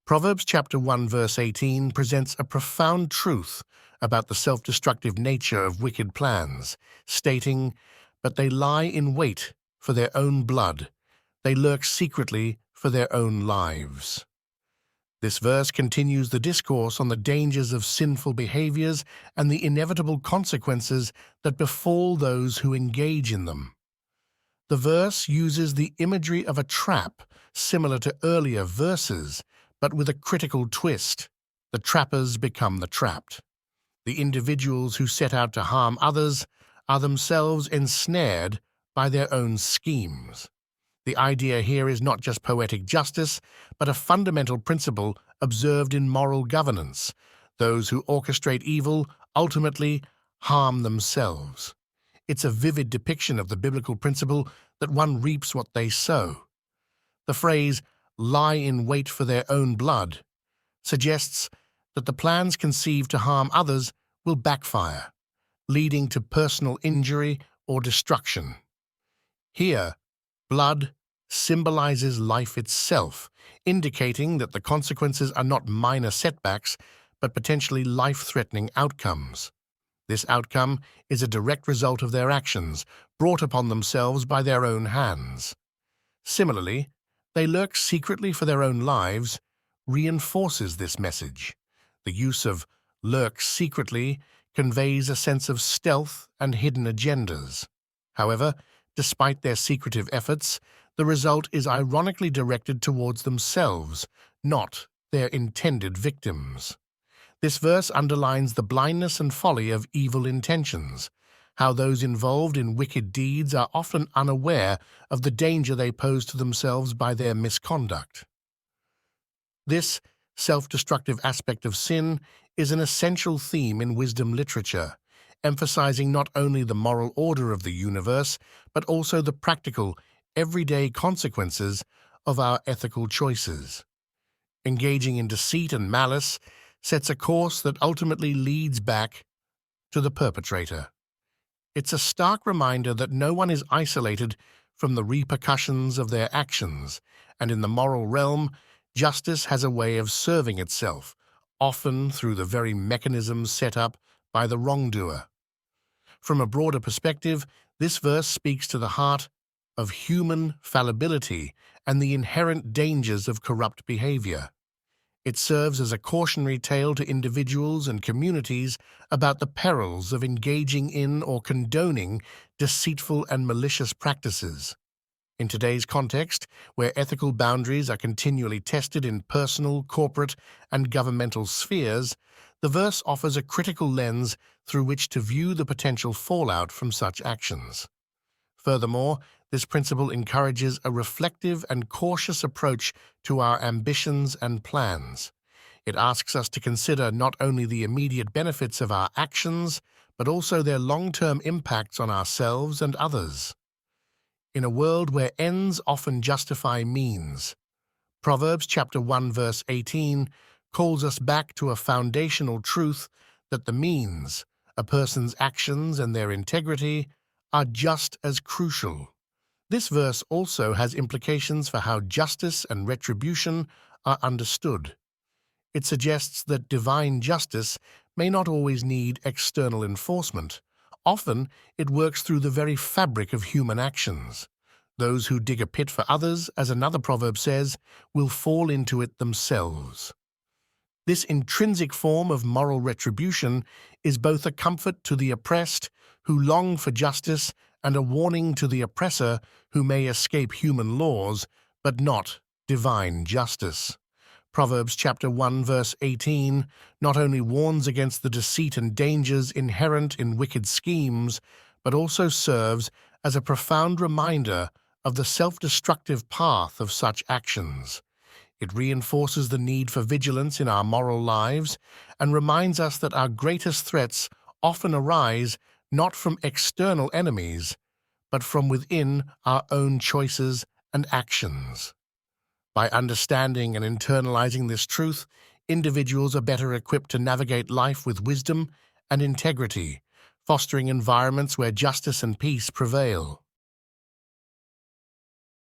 Proverbs chapter 1 verse 18 presents a profound truth about the self-destructive nature of wicked plans, stating, "But they lie in wait for their own blood. They lurk secretly for their own lives." This verse continues the discourse on the dangers of sinful behaviors and the inevitable consequences that befall those who engage in them. The verse uses the imagery of a trap, similar to earlier verses, but with a critical twist. The trappers become the trapped. The individuals who set out to harm others are themselves ensnared by their own schemes. The idea here is not just poetic justice, but a fundamental principle observed in moral governance. Those who orchestrate evil ultimately harm themselves. It's a vivid depiction of the biblical principle that one reaps what they sow. The phrase, "lie in wait for their own blood," suggests that the plans conceived to harm others will backfire, leading to personal injury or destruction. Here, blood symbolizes life itself, indicating that the consequences are not minor setbacks, but potentially life-threatening outcomes. This outcome is a direct result of their actions, brought upon themselves by their own hands. Similarly, they lurk secretly for their own lives reinforces this message. The use of lurk secretly conveys a sense of stealth and hidden agendas. However, despite their secretive efforts, the result is ironically directed towards themselves, not their intended victims. This verse underlines the blindness and folly of evil intentions, how those involved in wicked deeds are often unaware of the danger they pose to themselves by their misconduct. This self-destructive aspect of sin is an essential theme in wisdom literature, emphasizing not only the moral order of the universe, but also the practical, everyday consequences of our ethical choices. Engaging in deceit and malice sets a course that ultimately leads back to the perpetrator. It's a stark reminder that no one is isolated from the repercussions of their actions, and in the moral realm, justice has a way of serving itself, often through the very mechanisms set up by the wrongdoer. From a broader perspective, this verse speaks to the heart of human fallibility and the inherent dangers of corrupt behavior. It serves as a cautionary tale to individuals and communities about the perils of engaging in or condoning deceitful and malicious practices. In today's context, where ethical boundaries are continually tested in personal, corporate, and governmental spheres, the verse offers a critical lens through which to view the potential fallout from such actions. Furthermore, this principle encourages a reflective and cautious approach to our ambitions and plans. It asks us to consider not only the immediate benefits of our actions, but also their long-term impacts on ourselves and others. In a world where ends often justify means, Proverbs chapter 1 verse 18 calls us back to a foundational truth that the means, a person's actions and their integrity, are just as crucial. This verse also has implications for how justice and retribution are understood. It suggests that divine justice may not always need external enforcement. Often, it works through the very fabric of human actions. Those who dig a pit for others, as another proverb says, will fall into it themselves. This intrinsic form of moral retribution is both a comfort to the oppressed who long for justice and a warning to the oppressor who may escape human laws, but not divine justice. Proverbs chapter 1 verse 18 not only warns against the deceit and dangers inherent in wicked schemes, but also serves as a profound reminder of the self-destructive path of such actions. It reinforces the need for vigilance in our moral lives and reminds us that our greatest threats often arise not from external enemies, but from within our own choices and actions. By understanding and internalizing this truth, individuals are better equipped to navigate life with wisdom and integrity, fostering environments where justice and peace prevail.